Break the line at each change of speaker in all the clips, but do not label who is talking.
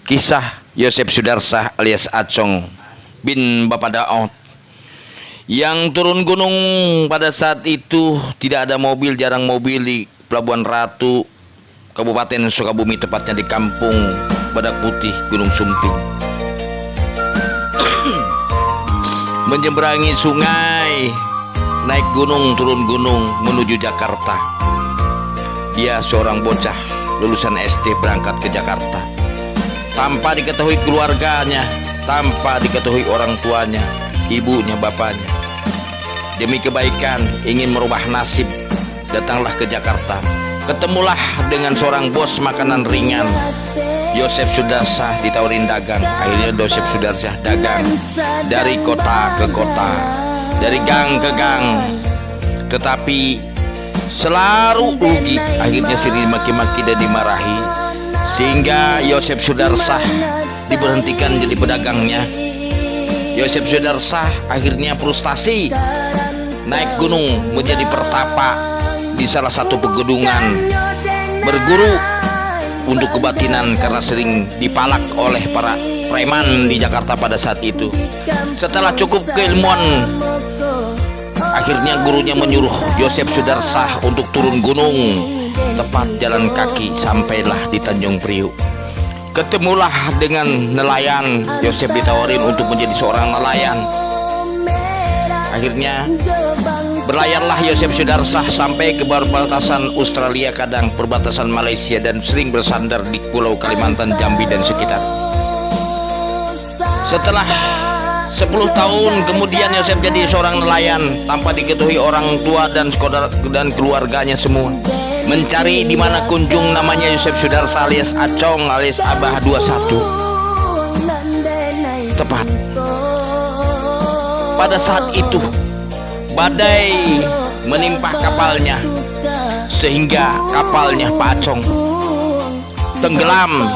Kisah Yosef Sudarsah alias Acong bin Bapak Daud yang turun gunung pada saat itu. Tidak ada mobil, jarang mobil di Pelabuhan Ratu, Kabupaten Sukabumi, tepatnya di Kampung Badak Putih, Gunung Sumping. Menyeberangi sungai, naik gunung, turun gunung menuju Jakarta. Dia seorang bocah lulusan SD berangkat ke Jakarta tanpa diketahui keluarganya, tanpa diketahui orang tuanya, ibunya, bapaknya. Demi kebaikan, ingin merubah nasib, datanglah ke Jakarta. Ketemulah dengan seorang bos makanan ringan. Yosef Sudarsah ditawarin dagang. Akhirnya Yosef Sudarsah dagang dari kota ke kota, dari gang ke gang, tetapi selalu rugi. Akhirnya sering dimaki-maki dan dimarahi, sehingga Yosef Sudarsah diberhentikan jadi pedagangnya. Yosef Sudarsah akhirnya frustasi, naik gunung menjadi pertapa di salah satu pegunungan, berguru untuk kebatinan karena sering dipalak oleh para preman di Jakarta pada saat itu. Setelah cukup keilmuan, akhirnya gurunya menyuruh Yosef Sudarsah untuk turun gunung, tepat jalan kaki sampailah di Tanjung Priuk. Ketemulah dengan nelayan. Yosef ditawarin untuk menjadi seorang nelayan. Akhirnya berlayarlah Yosef Sudarsah sampai ke perbatasan Australia, kadang perbatasan Malaysia, dan sering bersandar di Pulau Kalimantan, Jambi dan sekitar. Setelah 10 tahun kemudian Yosef jadi seorang nelayan tanpa diketahui orang tua dan saudara dan keluarganya semua. Mencari di mana kunjung namanya Yosef Sudarsah alias Acong alias Abah 21. Tepat pada saat itu badai menimpa kapalnya, sehingga kapalnya Pak Acong tenggelam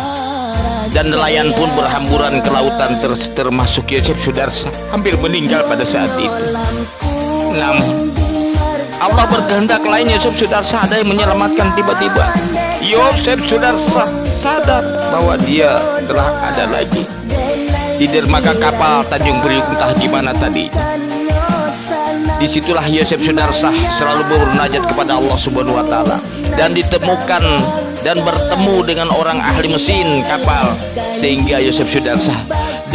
dan nelayan pun berhamburan ke lautan, termasuk Yosef Sudarsah hampir meninggal pada saat itu. Namun Allah berkehendak lain. Yosef Sudarsah ada yang menyelamatkan. Tiba-tiba Yosef Sudarsah sadar bahwa dia telah ada lagi di dermaga kapal Tanjung Priuk, entah gimana tadi. Disitulah Yosef Sudarsah selalu bermunajat kepada Allah Subhanahu wa Ta'ala, dan ditemukan dan bertemu dengan orang ahli mesin kapal, sehingga Yosef Sudarsah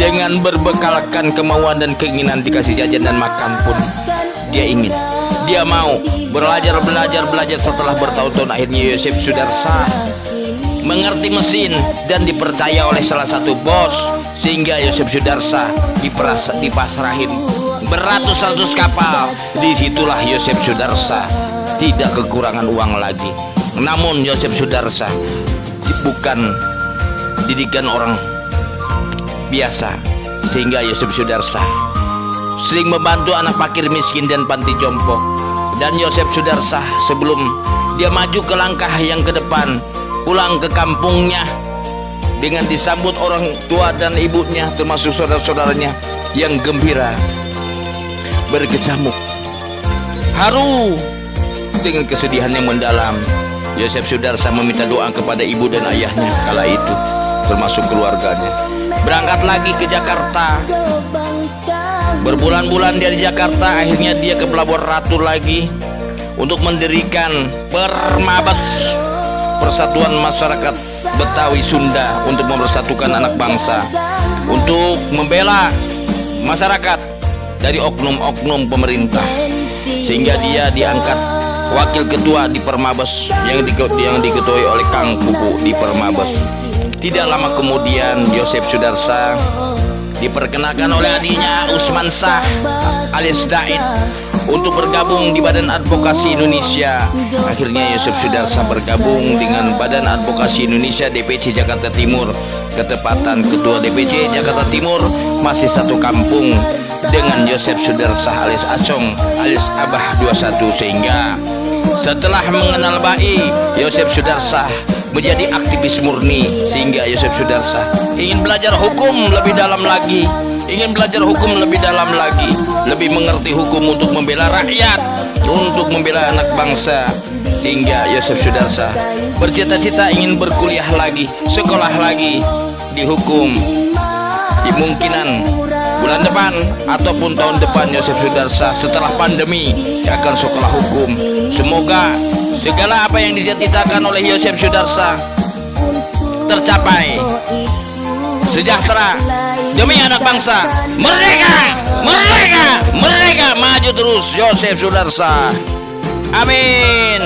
dengan berbekalkan kemauan dan keinginan dikasih jajan dan makan pun dia mau belajar. Setelah bertahun-tahun akhirnya Yosef Sudarsah mengerti mesin dan dipercaya oleh salah satu bos, sehingga Yosef Sudarsah dipasrahin beratus-ratus kapal. Disitulah Yosef Sudarsah tidak kekurangan uang lagi. Namun Yosef Sudarsah bukan didikan orang biasa, sehingga Yosef Sudarsah sering membantu anak fakir miskin dan panti jompo. Dan Yosef Sudarsah sebelum dia maju ke langkah yang ke depan, pulang ke kampungnya dengan disambut orang tua dan ibunya, termasuk saudara-saudaranya yang gembira, berkecamuk, haru dengan kesedihan yang mendalam. Yosef Sudarsah meminta doa kepada ibu dan ayahnya kala itu, termasuk keluarganya. Berangkat lagi ke Jakarta. Berbulan-bulan dia di Jakarta. Akhirnya dia ke Pelabuhan Ratu lagi untuk mendirikan Permabes, Persatuan Masyarakat Betawi Sunda, untuk mempersatukan anak bangsa, untuk membela masyarakat dari oknum-oknum pemerintah, sehingga dia diangkat wakil ketua di Permabes yang diketuai oleh Kang Pupu di Permabes. Tidak lama kemudian Yosef Sudarsah diperkenalkan oleh adiknya Usman Shah alias Daid untuk bergabung di Badan Advokasi Indonesia. Akhirnya Yosef Sudarsah bergabung dengan Badan Advokasi Indonesia DPC Jakarta Timur. Ketepatan ketua DPC Jakarta Timur masih satu kampung dengan Yosef Sudarsah alias Acong alias Abah 21, sehingga setelah mengenal baik, Yosef Sudarsah menjadi aktivis murni, sehingga Yosef Sudarsah ingin belajar hukum lebih dalam lagi, lebih mengerti hukum untuk membela rakyat, untuk membela anak bangsa, sehingga Yosef Sudarsah bercita-cita ingin berkuliah lagi, sekolah lagi, dihukum. Kemungkinan bulan depan ataupun tahun depan Yosef Sudarsa setelah pandemi akan sekolah hukum. Semoga segala apa yang dicita-citakan oleh Yosef Sudarsa tercapai. Sejahtera demi anak bangsa. Merdeka, merdeka, merdeka, maju terus Yosef Sudarsa. Amin.